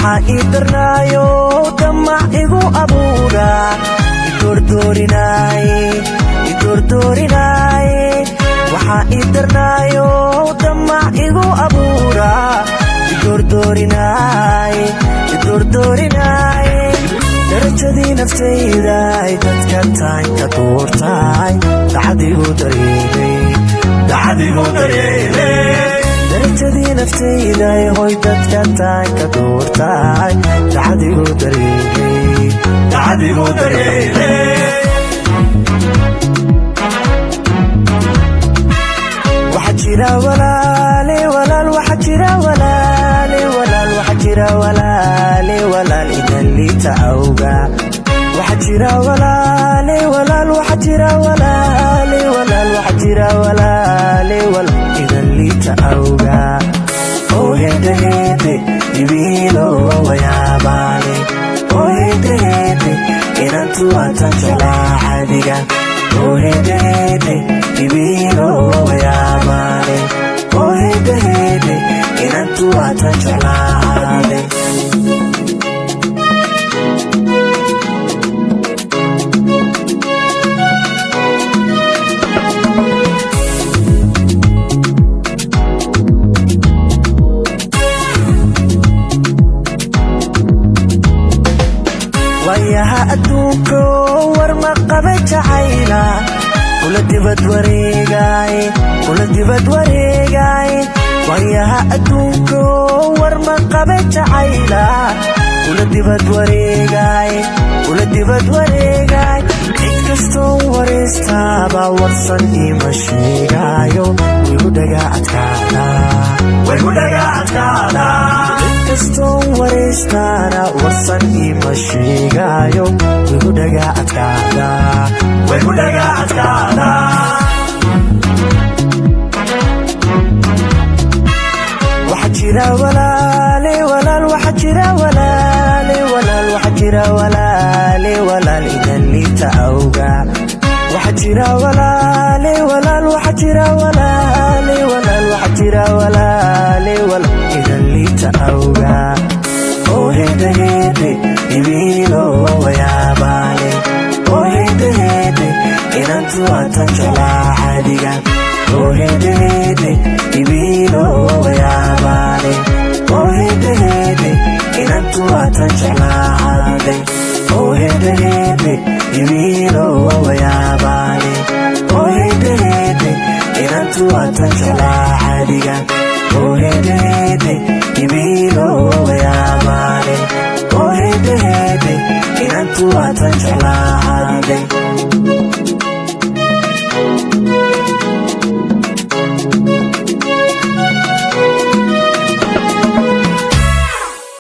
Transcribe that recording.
waxa idarnaayo damac igu abuura idordoorinay waxa idarnaayo damac igu abuura idordoorinay darajadii naftayda ay dadka taanka doortay dacdigu dareemay darajadii naftayda ay hoy dadka taanka doortay dacdigu dareemay waxa jira walaal waxa jira walaal idan liita awga waxa jira walaal waxa jira walaal idan liita awga oo hede ibilo wayaabane oo hede inantu atan jalaadiga oo hede ibilo wayaabane oo hede inantu atan jalaade wayaha adduunko war ma qaba jacayla kula dibad wareegay wayaha adduunko war ma qaba jacayla kula dibad wareegay cid kastoo wareystaaba warsan ima sheegaayo wigu dhagaa adkaada kastoo wareystaana warsan ima sheegaayo wigu dhagaa adkaada waxa jira walaal waxa jira walaal idan liita awga waxa jira walaal waxa jira walaal idan liita awga oo hede ibilo wayaabane oo hede inantu atan jalaadiga oo hede ibilo wayaabane oo hede inantu atan jalaade oo hede ibilo wayaabane oo hede inantu atan jalaadiga oo hede